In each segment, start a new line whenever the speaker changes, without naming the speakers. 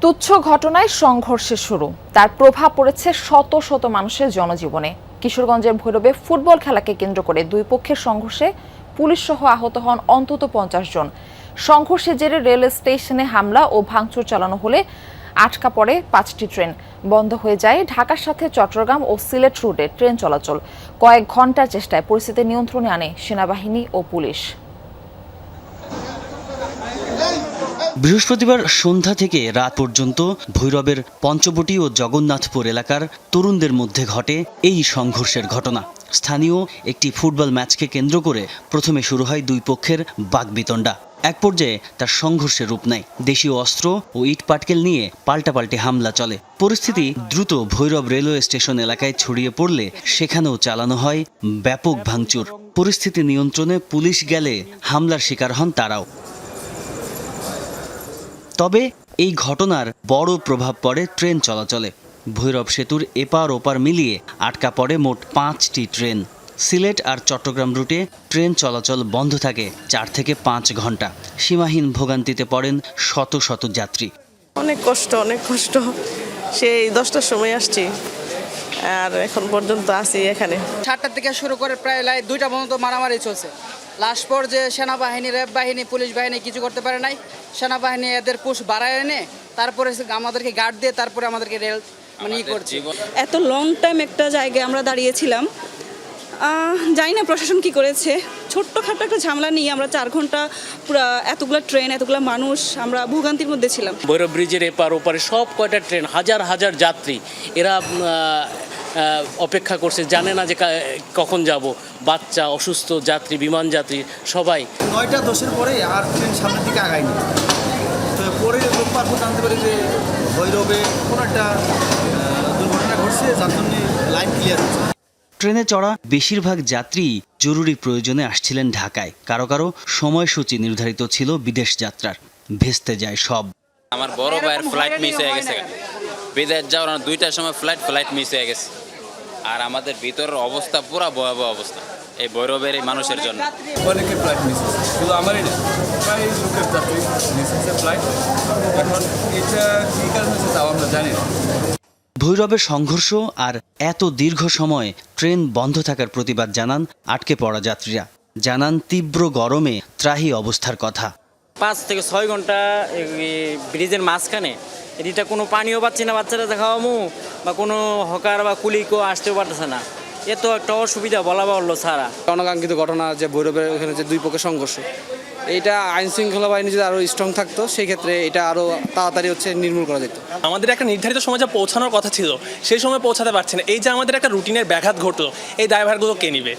তুচ্ছ ঘটনায় সংঘর্ষের শুরু, তার প্রভাব পড়েছে শত শত মানুষের জনজীবনে। কিশোরগঞ্জের ভৈরবে ফুটবল খেলাকে কেন্দ্র করে দুই পক্ষের সংঘর্ষে পুলিশ সহ আহত হন অন্তত 50 জন। সংঘর্ষের জেরে রেল স্টেশনে হামলা ও ভাঙচুর চালানো হলে আটকা পড়ে 5টি ট্রেন। বন্ধ হয়ে যায় ঢাকার সাথে চট্টগ্রাম ও সিলেট রুটে ট্রেন চলাচল। কয়েক ঘন্টার চেষ্টায় পরিস্থিতি নিয়ন্ত্রণে আনে সেনাবাহিনী ও পুলিশ।
বৃহস্পতিবার সন্ধ্যা থেকে রাত পর্যন্ত ভৈরবের পঞ্চবটি ও জগন্নাথপুর এলাকার তরুণদের মধ্যে ঘটে এই সংঘর্ষের ঘটনা। স্থানীয় একটি ফুটবল ম্যাচকে কেন্দ্র করে প্রথমে শুরু হয় দুই পক্ষের বাকবিতণ্ডা। এক পর্যায়ে তার সংঘর্ষের রূপ নেয়। দেশীয় অস্ত্র ও ইট পাটকেল নিয়ে পাল্টাপাল্টি হামলা চলে। পরিস্থিতি দ্রুত ভৈরব রেলওয়ে স্টেশন এলাকায় ছড়িয়ে পড়লে সেখানেও চালানো হয় ব্যাপক ভাঙচুর। পরিস্থিতি নিয়ন্ত্রণে পুলিশ গেলে হামলার শিকার হন তারাও। তবে এই ঘটনার বড় প্রভাব পড়ে ট্রেন চলাচলে। ভৈরব সেতুর এপার ওপার মিলিয়ে আটকা পড়ে মোট 5টি ট্রেন। সিলেট আর চট্টগ্রাম রুটে ট্রেন চলাচল বন্ধ থাকে 4 থেকে 5 ঘন্টা। সীমাহীন ভোগান্তিতে পড়েন শত শত যাত্রী।
অনেক কষ্ট। সেই 10টার সময় আসছি আর এখন পর্যন্ত আছি এখানে।
7টা থেকে শুরু করে প্রায় 2টা পর্যন্ত মারামারি চলছে। লাস্ট পর্যায়ে সেনাবাহিনী, র্যাব বাহিনী, পুলিশ বাহিনী কিছু করতে পারে নাই। সেনাবাহিনী এদের পুশ বাড়ায় এনে তারপরে আমাদেরকে গার্ড দিয়ে তারপরে আমাদেরকে রেল করছে।
এত লং টাইম একটা জায়গায় আমরা দাঁড়িয়েছিলাম, জানি না প্রশাসন কি করেছে। ছোট্টখাটো একটা ঝামেলা নিয়ে আমরা 4 ঘন্টা পুরো এতগুলো ট্রেন, এতগুলো মানুষ, আমরা ভোগান্তির মধ্যে ছিলাম।
ভৈরব ব্রিজের এপার ওপারে সব কয়টা ট্রেন, হাজার হাজার যাত্রী এরা অপেক্ষা করছে, জানে না যে কখন যাব। বাচ্চা, অসুস্থ যাত্রী, বিমান যাত্রী সবাই।
9টা 10-এর পরে আর ট্রেন সামনের দিকে আগায়নি। তো পরে রোববার জানতে পারি যে ভৈরবে কোনো একটা দুর্ঘটনা ঘটছে, যার জন্য লাইন ক্লিয়ার হচ্ছে।
ট্রেনে চড়া বেশিরভাগ যাত্রী জরুরি প্রয়োজনে আসছিলেন ঢাকায়। কারো কারো সময়সূচি নির্ধারিত ছিল বিদেশ যাত্রার। ভেস্তে যায় সব।
আমার বড় ভাইয়ের ফ্লাইট মিস হয়ে গেছে, বিদেশ যাওয়ার 2টার সময় ফ্লাইট মিস হয়ে গেছে। আর আমাদের ভিতরের অবস্থা পুরো ভয়াবহ অবস্থা এই ভৈরবের এই মানুষের জন্য।
অনেকের ফ্লাইট মিস হচ্ছে, শুধু আমারই না, প্রায় লোকের যাত্রী মিস হচ্ছে ফ্লাইট। এখন এটা কী কারণে হচ্ছে তাও আমরা জানি না।
ভৈরবের সংঘর্ষ আর এত দীর্ঘ সময় ট্রেন বন্ধ থাকার প্রতিবাদ জানান আটকে পড়া যাত্রীরা। জানান তীব্র গরমে ত্রাহি অবস্থার কথা।
5 থেকে 6 ঘন্টা ব্রিজের মাঝখানে এটা কোনো পানিও পাচ্ছি না, বাচ্চারা খাওয়ামু বা কোনো হকার বা কুলিকও আসতেও পারতেছে না। এত একটা অসুবিধা বলা বাহুল্য ছাড়া।
অনাকাঙ্ক্ষিত ঘটনা যে ভৈরবের ওখানে যে দুই পক্ষের সংঘর্ষ, এইটা আইন শৃঙ্খলা বাহিনী যদি আরও স্ট্রং থাকতো সেই ক্ষেত্রে এটা আরও তাড়াতাড়ি নির্মূল করা যেত।
আমাদের একটা নির্ধারিত সময় যা পৌঁছানোর কথা ছিল সেই সময় পৌঁছাতে পারছে না। এই যে আমাদের একটা রুটিনের ব্যাঘাত ঘটলো, এই দায়ভারগুলো কে নিবে?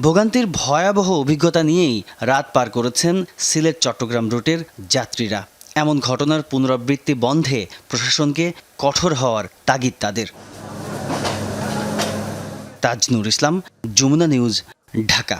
ভোগান্তির ভয়াবহ অভিজ্ঞতা নিয়েই রাত পার করেছেন সিলেট চট্টগ্রাম রুটের যাত্রীরা। এমন ঘটনার পুনরাবৃত্তি বন্ধে প্রশাসনকে কঠোর হওয়ার তাগিদ তাদের। তাজনুর ইসলাম, যমুনা নিউজ, ঢাকা।